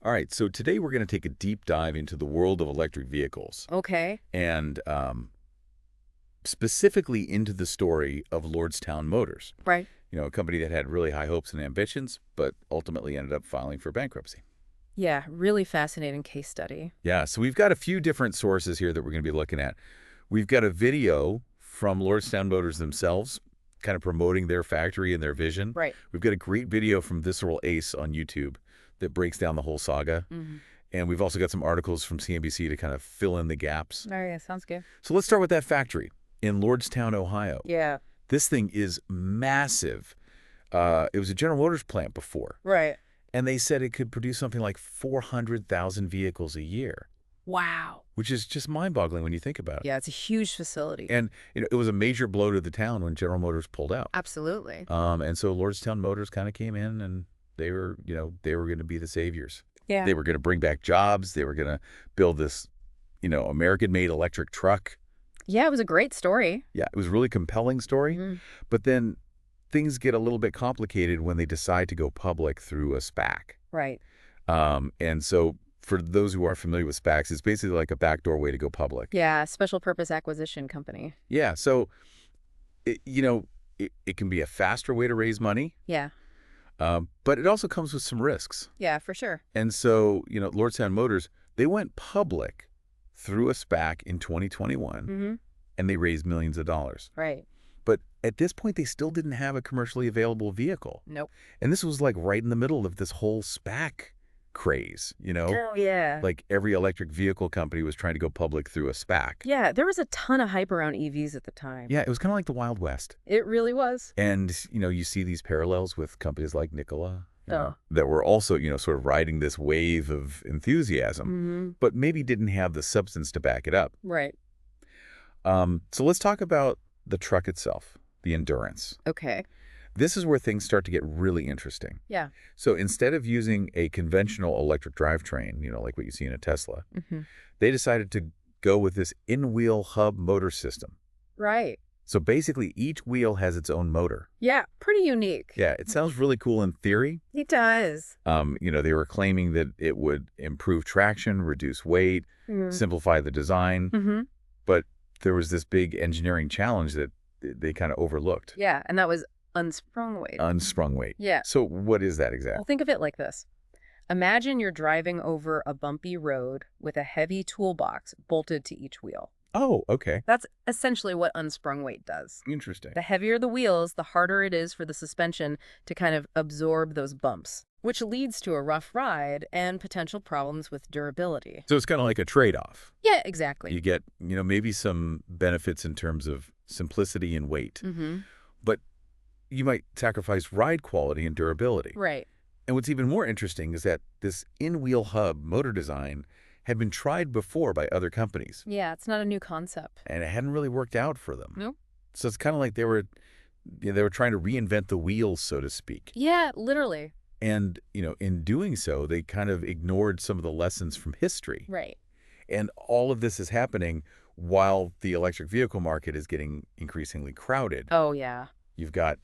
All right, so today we're going to take a deep dive into the world of electric vehicles Okay. and specifically into the story of Lordstown Motors, Right. a company that had really high hopes and ambitions, but ultimately ended up filing for bankruptcy. Yeah, really fascinating case study. Yeah, so we've got a few different sources here that we're going to be looking at. We've got a video from Lordstown Motors themselves, kind of promoting their factory and their vision. Right. We've got a great video from Visceral Ace on YouTube that breaks down the whole saga. Mm-hmm. And we've also got some articles from CNBC to kind of fill in the gaps. Oh, yeah, sounds good. So let's start with that factory in Lordstown, Ohio. Yeah. This thing is massive. It was a General Motors plant before, Right. and they said it could produce something like 400,000 vehicles a year, Wow. which is just mind-boggling when you think about it. Yeah, it's a huge facility. And it was a major blow to the town when General Motors pulled out. Absolutely. And so Lordstown Motors kind of came in, and they were going to be the saviors. Yeah. They were going to bring back jobs. They were going to build this, American-made electric truck. Yeah, it was a great story. Yeah, it was a really compelling story. Mm-hmm. But then things get a little bit complicated when they decide to go public through a SPAC. Right. And so for those who aren't familiar with SPACs, it's basically like a backdoor way to go public. Yeah, special purpose acquisition company. Yeah, so, it can be a faster way to raise money, Yeah. but it also comes with some risks. Yeah, for sure. And so, Lordstown Motors, they went public through a SPAC in 2021, Mm-hmm. and they raised millions of dollars. Right. But at this point, they still didn't have a commercially available vehicle. Nope. And this was like right in the middle of this whole SPAC craze, Oh, yeah. Like every electric vehicle company was trying to go public through a SPAC. Yeah, there was a ton of hype around EVs at the time. Yeah, it was kind of like the Wild West. It really was. And, you see these parallels with companies like Nikola, Oh. that were also, sort of riding this wave of enthusiasm, Mm-hmm. but maybe didn't have the substance to back it up. Right. So let's talk about the truck itself, the Endurance. Okay. This is where things start to get really interesting. Yeah. So instead of using a conventional electric drivetrain, like what you see in a Tesla, Mm-hmm. they decided to go with this in-wheel hub motor system. Right. So basically, each wheel has its own motor. Yeah, pretty unique. Yeah, it sounds really cool in theory. It does. They were claiming that it would improve traction, reduce weight, simplify the design. Mm-hmm. But there was this big engineering challenge that they kind of overlooked. Yeah, and that was unsprung weight. Unsprung weight. Yeah. So what is that Well, exactly? think of it like this. Imagine you're driving over a bumpy road with a heavy toolbox bolted to each wheel. Oh, okay. That's essentially what unsprung weight does. Interesting. The heavier the wheels, the harder it is for the suspension to kind of absorb those bumps, which leads to a rough ride and potential problems with durability. So it's kind of like a trade-off. Yeah, exactly. You get, maybe some benefits in terms of simplicity and weight, Mm-hmm. but you might sacrifice ride quality and durability. Right. And what's even more interesting is that this in-wheel hub motor design had been tried before by other companies, Yeah, it's not a new concept. and it hadn't really worked out for them. Nope. So it's kind of like they were trying to reinvent the wheels, so to speak. Yeah, literally. And, in doing so, they kind of ignored some of the lessons from history. Right. And all of this is happening while the electric vehicle market is getting increasingly crowded. Oh, yeah. You've got,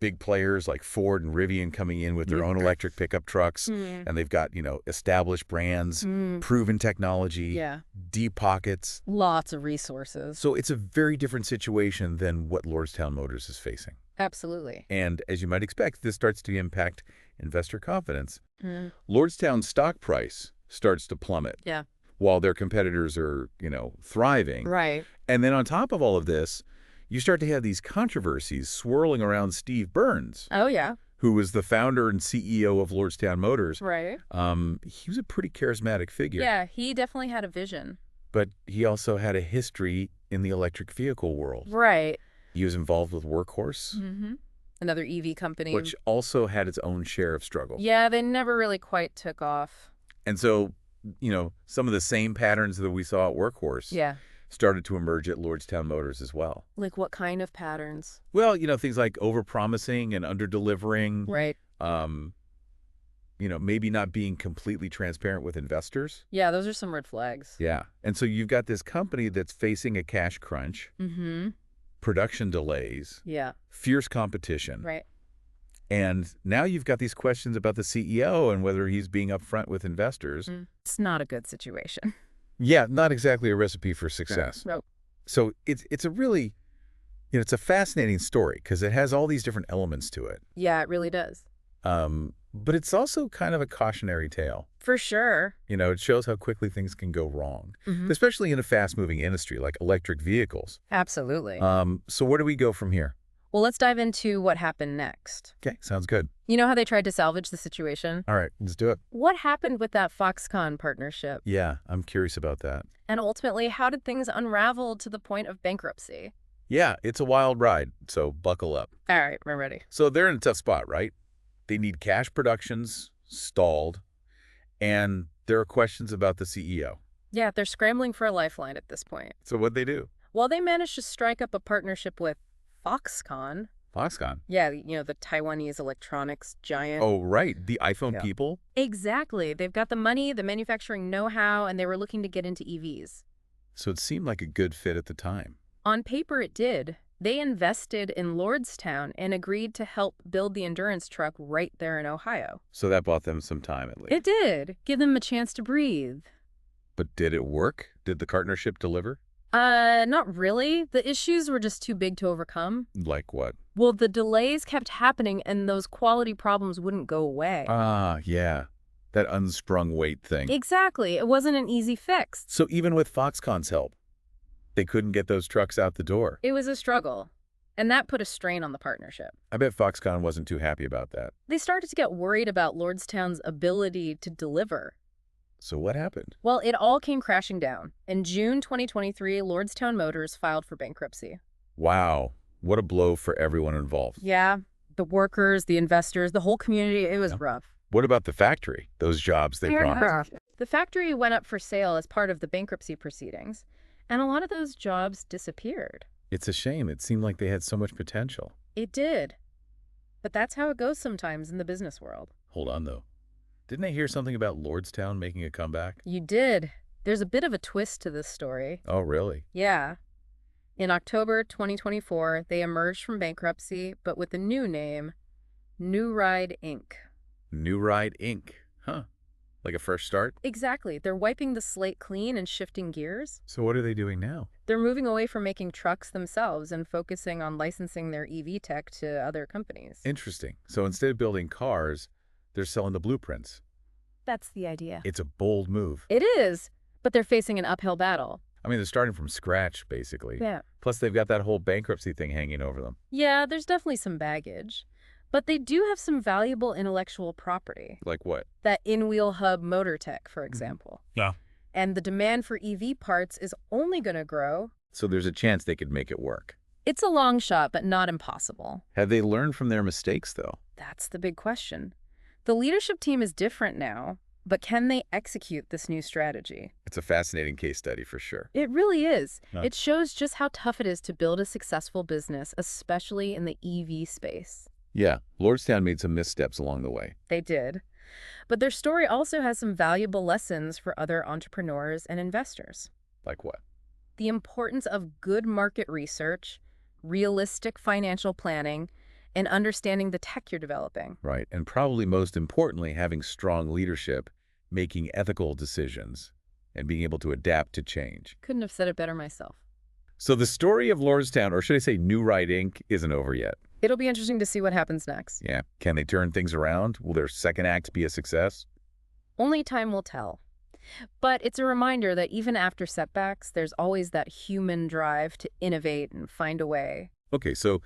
big players like Ford and Rivian coming in with their own electric pickup trucks. Mm. And they've got, established brands, Mm. proven technology, Yeah. deep pockets. Lots of resources. So it's a very different situation than what Lordstown Motors is facing. Absolutely. And as you might expect, this starts to impact investor confidence. Mm. Lordstown's stock price starts to plummet Yeah. while their competitors are, thriving. Right. And then on top of all of this, you start to have these controversies swirling around Steve Burns, Oh, yeah. who was the founder and CEO of Lordstown Motors. Right. He was a pretty charismatic figure. Yeah, he definitely had a vision. But he also had a history in the electric vehicle world. Right. He was involved with Workhorse, Mm-hmm. Another EV company. which also had its own share of struggle. Yeah, they never really quite took off. And so, some of the same patterns that we saw at Workhorse Yeah. started to emerge at Lordstown Motors as well. Like what kind of patterns? Well, things like overpromising and underdelivering. Right. Maybe not being completely transparent with investors. Yeah, those are some red flags. Yeah. And so you've got this company that's facing a cash crunch, Mm-hmm. production delays, Yeah. fierce competition. Right. And now you've got these questions about the CEO and whether he's being upfront with investors. It's not a good situation. Yeah, not exactly a recipe for success. No. So it's a really, it's a fascinating story because it has all these different elements to it. Yeah, it really does. But it's also kind of a cautionary tale. For sure. It shows how quickly things can go wrong, especially in a fast-moving industry like electric vehicles. Absolutely. So where do we go from here? Well, let's dive into what happened next. Okay, sounds good. You know how they tried to salvage the situation? All right, let's do it. What happened with that Foxconn partnership? Yeah, I'm curious about that. And ultimately, how did things unravel to the point of bankruptcy? Yeah, it's a wild ride, so buckle up. All right, we're ready. So they're in a tough spot, right? They need cash productions stalled, and there are questions about the CEO. Yeah, they're scrambling for a lifeline at this point. So what'd they do? Well, they managed to strike up a partnership with Foxconn. Foxconn? Yeah, the Taiwanese electronics giant. Oh, right, the iPhone Yeah. people? Exactly. They've got the money, the manufacturing know-how, and they were looking to get into EVs. So it seemed like a good fit at the time. On paper, it did. They invested in Lordstown and agreed to help build the endurance truck right there in Ohio. So that bought them some time at least. It did. Give them a chance to breathe. But did it work? Did the partnership deliver? Not really. The issues were just too big to overcome. Like what? Well, the delays kept happening and those quality problems wouldn't go away. Ah, yeah. That unsprung weight thing. Exactly. It wasn't an easy fix. So even with Foxconn's help, they couldn't get those trucks out the door. It was a struggle, and that put a strain on the partnership. I bet Foxconn wasn't too happy about that. They started to get worried about Lordstown's ability to deliver. So what happened? Well, it all came crashing down. In June 2023, Lordstown Motors filed for bankruptcy. Wow. What a blow for everyone involved. Yeah, the workers, the investors, the whole community, it was rough. What about the factory? Those jobs they promised? The factory went up for sale as part of the bankruptcy proceedings, and a lot of those jobs disappeared. It's a shame. It seemed like they had so much potential. It did. But that's how it goes sometimes in the business world. Hold on, though. Didn't I hear something about Lordstown making a comeback? You did. There's a bit of a twist to this story. Oh, really? Yeah. In October 2024, they emerged from bankruptcy, but with a new name, New Ride Inc. New Ride Inc. Huh. Like a fresh start? Exactly. They're wiping the slate clean and shifting gears. So what are they doing now? They're moving away from making trucks themselves and focusing on licensing their EV tech to other companies. Interesting. So instead of building cars, they're selling the blueprints. That's the idea. It's a bold move. It is, but they're facing an uphill battle. I mean, they're starting from scratch, basically. Yeah. Plus, they've got that whole bankruptcy thing hanging over them. Yeah, there's definitely some baggage. But they do have some valuable intellectual property. Like what? That in-wheel hub motor tech, for example. Yeah. And the demand for EV parts is only going to grow. So there's a chance they could make it work. It's a long shot, but not impossible. Have they learned from their mistakes, though? That's the big question. The leadership team is different now, but can they execute this new strategy? It's a fascinating case study for sure. It really is. Huh. It shows just how tough it is to build a successful business, especially in the EV space. Yeah, Lordstown made some missteps along the way. They did. But their story also has some valuable lessons for other entrepreneurs and investors. Like what? The importance of good market research, realistic financial planning, and understanding the tech you're developing. Right, and probably most importantly, having strong leadership, making ethical decisions, and being able to adapt to change. Couldn't have said it better myself. So the story of Lordstown, or should I say New Ride Inc., isn't over yet. It'll be interesting to see what happens next. Yeah. Can they turn things around? Will their second act be a success? Only time will tell. But it's a reminder that even after setbacks, there's always that human drive to innovate and find a way. Okay, so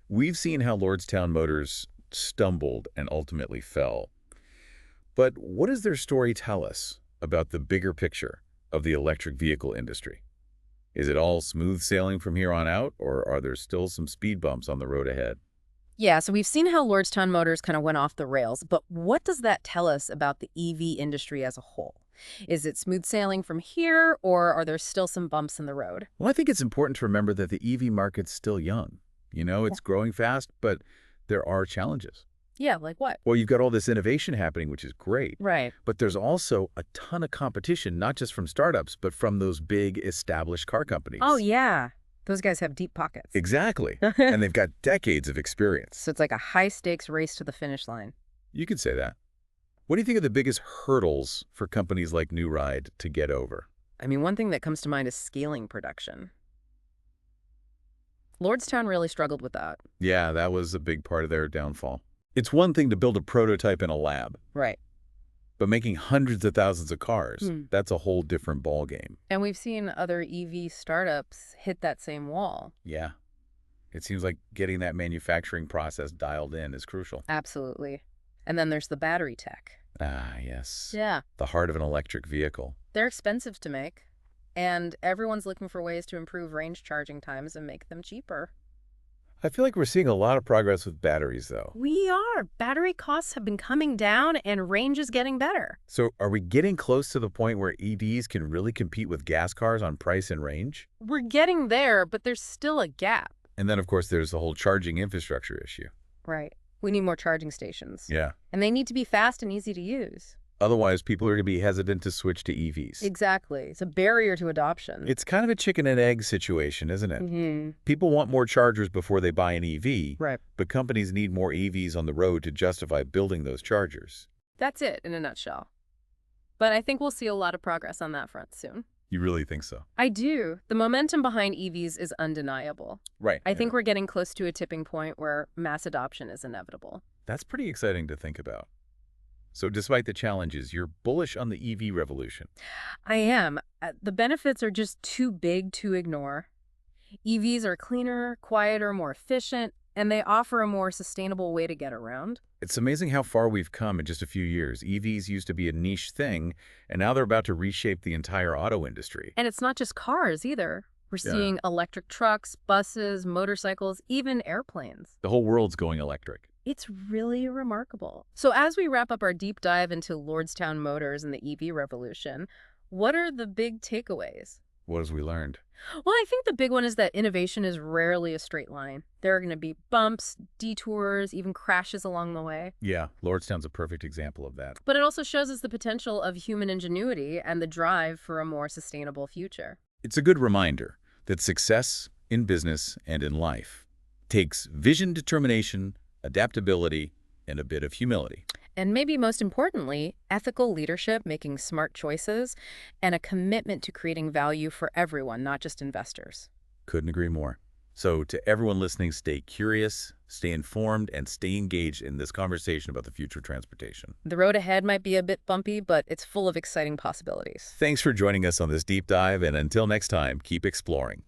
we've seen how Lordstown Motors stumbled and ultimately fell. But what does their story tell us about the bigger picture of the electric vehicle industry? Is it all smooth sailing from here on out, or are there still some speed bumps on the road ahead? Yeah, so we've seen how Lordstown Motors kind of went off the rails, but what does that tell us about the EV industry as a whole? Is it smooth sailing from here, or are there still some bumps in the road? Well, I think it's important to remember that the EV market's still young. It's growing fast, but there are challenges. Yeah, like what? Well, you've got all this innovation happening, which is great. Right. But there's also a ton of competition, not just from startups, but from those big established car companies. Oh, yeah. Those guys have deep pockets. Exactly. And they've got decades of experience. So it's like a high-stakes race to the finish line. You could say that. What do you think are the biggest hurdles for companies like New Ride to get over? I mean, one thing that comes to mind is scaling production. Lordstown really struggled with that. Yeah, that was a big part of their downfall. It's one thing to build a prototype in a lab, Right. but making hundreds of thousands of cars, that's a whole different ballgame. And we've seen other EV startups hit that same wall. Yeah. It seems like getting that manufacturing process dialed in is crucial. Absolutely. And then there's the battery tech. Ah, yes. Yeah. The heart of an electric vehicle. They're expensive to make, and everyone's looking for ways to improve range charging times and make them cheaper. I feel like we're seeing a lot of progress with batteries, though. We are. Battery costs have been coming down and range is getting better. So are we getting close to the point where EVs can really compete with gas cars on price and range? We're getting there, but there's still a gap. And then, of course, there's the whole charging infrastructure issue. Right. We need more charging stations. Yeah. And they need to be fast and easy to use. Otherwise, people are going to be hesitant to switch to EVs. Exactly. It's a barrier to adoption. It's kind of a chicken and egg situation, isn't it? People want more chargers before they buy an EV, Right. but companies need more EVs on the road to justify building those chargers. That's it in a nutshell. But I think we'll see a lot of progress on that front soon. You really think so? I do. The momentum behind EVs is undeniable. Right. I think we're getting close to a tipping point where mass adoption is inevitable. That's pretty exciting to think about. So despite the challenges, you're bullish on the EV revolution. I am. The benefits are just too big to ignore. EVs are cleaner, quieter, more efficient, and they offer a more sustainable way to get around. It's amazing how far we've come in just a few years. EVs used to be a niche thing, and now they're about to reshape the entire auto industry. And it's not just cars either. We're Yeah. seeing electric trucks, buses, motorcycles, even airplanes. The whole world's going electric. It's really remarkable. So as we wrap up our deep dive into Lordstown Motors and the EV revolution, what are the big takeaways? What have we learned? Well, I think the big one is that innovation is rarely a straight line. There are going to be bumps, detours, even crashes along the way. Yeah, Lordstown's a perfect example of that. But it also shows us the potential of human ingenuity and the drive for a more sustainable future. It's a good reminder that success in business and in life takes vision, determination, adaptability, and a bit of humility. And maybe most importantly, ethical leadership, making smart choices, and a commitment to creating value for everyone, not just investors. Couldn't agree more. So to everyone listening, stay curious, stay informed, and stay engaged in this conversation about the future of transportation. The road ahead might be a bit bumpy, but it's full of exciting possibilities. Thanks for joining us on this deep dive, and until next time, keep exploring.